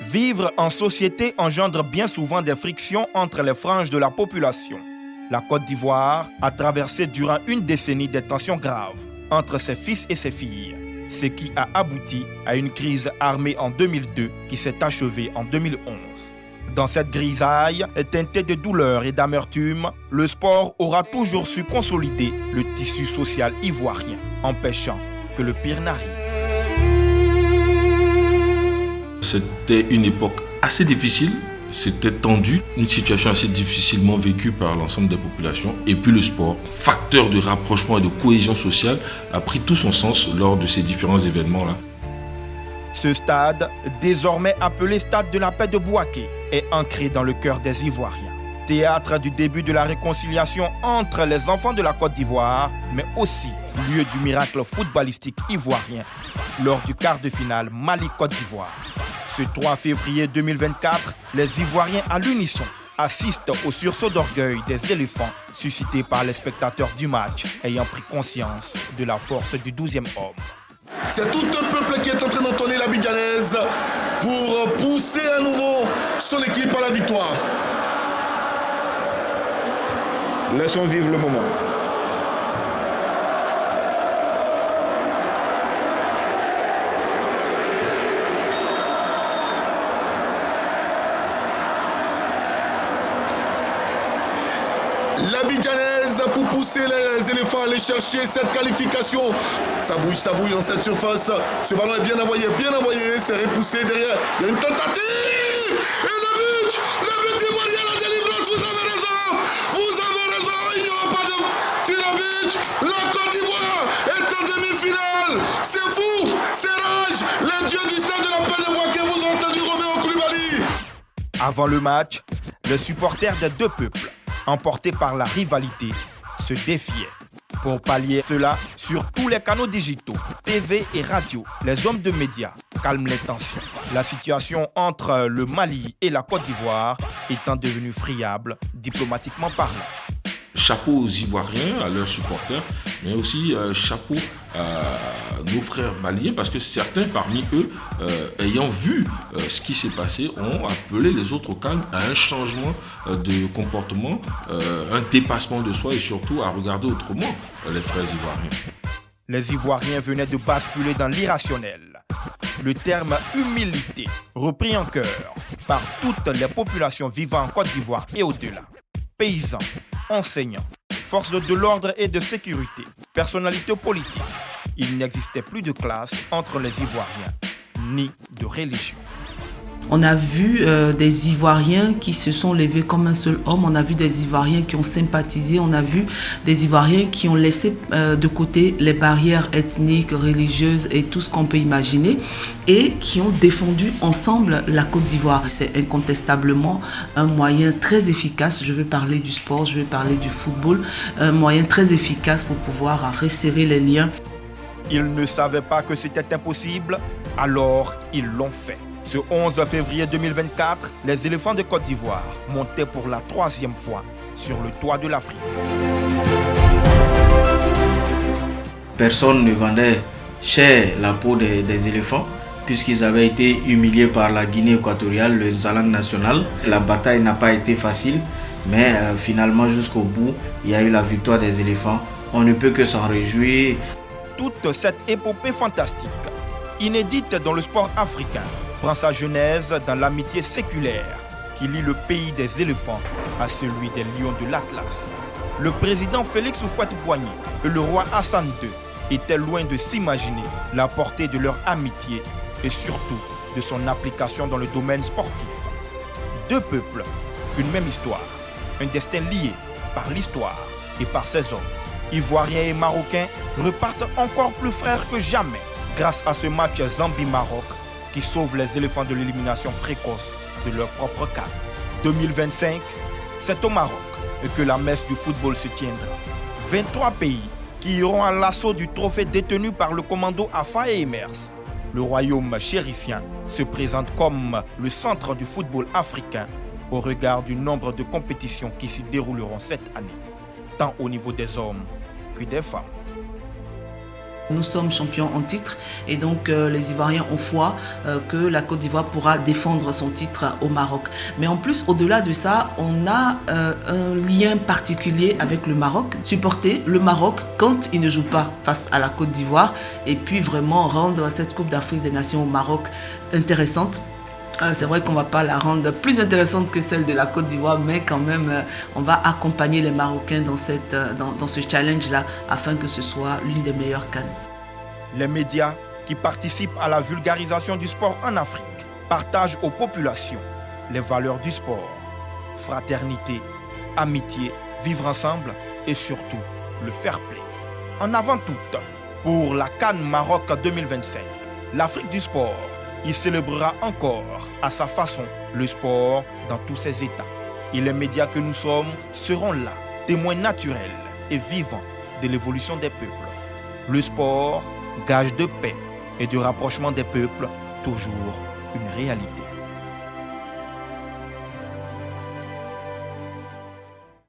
Vivre en société engendre bien souvent des frictions entre les franges de la population. La Côte d'Ivoire a traversé durant une décennie des tensions graves entre ses fils et ses filles, ce qui a abouti à une crise armée en 2002 qui s'est achevée en 2011. Dans cette grisaille, teintée de douleur et d'amertume, le sport aura toujours su consolider le tissu social ivoirien, empêchant que le pire n'arrive. C'était une époque assez difficile, c'était tendu, une situation assez difficilement vécue par l'ensemble des populations. Et puis le sport, facteur de rapprochement et de cohésion sociale, a pris tout son sens lors de ces différents événements-là. Ce stade, désormais appelé Stade de la Paix de Bouaké, est ancré dans le cœur des Ivoiriens. Théâtre du début de la réconciliation entre les enfants de la Côte d'Ivoire, mais aussi lieu du miracle footballistique ivoirien lors du quart de finale Mali-Côte d'Ivoire. Ce 3 février 2024, les Ivoiriens à l'unisson assistent au sursaut d'orgueil des éléphants suscités par les spectateurs du match ayant pris conscience de la force du 12e homme. C'est tout un peuple qui est en train d'entonner l'abidjanaise pour pousser à nouveau son équipe à la victoire. Laissons vivre le moment. L'abidjanaise pour pousser les éléphants à aller chercher cette qualification. Ça bouge dans cette surface. Ce ballon est bien envoyé, c'est repoussé derrière. Il y a une tentative. Et le but ivoirien, la délivrance, vous avez raison, il n'y aura pas de tir au but. La Côte d'Ivoire est en demi-finale. C'est fou, c'est rage. Les dieux du stade de la Paix de Bouaké vous ont entendu, Roméo Koulibaly. Avant le match, les supporters des deux peuples, emportés par la rivalité, se défiaient. Pour pallier cela, sur tous les canaux digitaux, TV et radio, les hommes de médias calment les tensions. La situation entre le Mali et la Côte d'Ivoire étant devenue friable, diplomatiquement parlant. Chapeau aux Ivoiriens, à leurs supporters, mais aussi chapeau à nos frères maliens, parce que certains parmi eux, ayant vu ce qui s'est passé, ont appelé les autres au calme, à un changement de comportement, un dépassement de soi et surtout à regarder autrement les frères ivoiriens. Les Ivoiriens venaient de basculer dans l'irrationnel. Le terme humilité, repris en chœur par toutes les populations vivant en Côte d'Ivoire et au-delà. Paysans, enseignants, forces de l'ordre et de sécurité, personnalités politiques. Il n'existait plus de classe entre les Ivoiriens, ni de religion. On a vu des Ivoiriens qui se sont levés comme un seul homme. On a vu des Ivoiriens qui ont sympathisé. On a vu des Ivoiriens qui ont laissé de côté les barrières ethniques, religieuses et tout ce qu'on peut imaginer et qui ont défendu ensemble la Côte d'Ivoire. C'est incontestablement un moyen très efficace. Je veux parler du sport, je veux parler du football. Un moyen très efficace pour pouvoir resserrer les liens. Ils ne savaient pas que c'était impossible, alors ils l'ont fait. Ce 11 février 2024, les éléphants de Côte d'Ivoire montaient pour la 3e fois sur le toit de l'Afrique. Personne ne vendait cher la peau des éléphants puisqu'ils avaient été humiliés par la Guinée équatoriale, le Zalang national. La bataille n'a pas été facile, mais finalement jusqu'au bout, il y a eu la victoire des éléphants. On ne peut que s'en réjouir. Toute cette épopée fantastique, inédite dans le sport africain, prend sa genèse dans l'amitié séculaire qui lie le pays des éléphants à celui des lions de l'Atlas. Le président Félix Houphouët-Boigny et le roi Hassan II étaient loin de s'imaginer la portée de leur amitié et surtout de son application dans le domaine sportif. Deux peuples, une même histoire, un destin lié par l'histoire et par ses hommes. Ivoiriens et Marocains repartent encore plus frères que jamais grâce à ce match Zambie-Maroc qui sauve les éléphants de l'élimination précoce de leur propre cas. 2025, c'est au Maroc que la messe du football se tiendra. 23 pays qui iront à l'assaut du trophée détenu par le commando Afa et Emers. Le royaume chérifien se présente comme le centre du football africain au regard du nombre de compétitions qui s'y dérouleront cette année, tant au niveau des hommes que des femmes. Nous sommes champions en titre et donc les Ivoiriens ont foi que la Côte d'Ivoire pourra défendre son titre au Maroc. Mais en plus, au-delà de ça, on a un lien particulier avec le Maroc. Supporter le Maroc quand il ne joue pas face à la Côte d'Ivoire et puis vraiment rendre cette Coupe d'Afrique des Nations au Maroc intéressante. C'est vrai qu'on ne va pas la rendre plus intéressante que celle de la Côte d'Ivoire, mais quand même, on va accompagner les Marocains dans ce challenge-là afin que ce soit l'une des meilleures CAN. Les médias qui participent à la vulgarisation du sport en Afrique partagent aux populations les valeurs du sport, fraternité, amitié, vivre ensemble et surtout le fair play. En avant toute, pour la CAN Maroc 2025, l'Afrique du sport y célébrera encore à sa façon le sport dans tous ses états. Et les médias que nous sommes seront là, témoins naturels et vivants de l'évolution des peuples. Le sport, gage de paix et de rapprochement des peuples, toujours une réalité.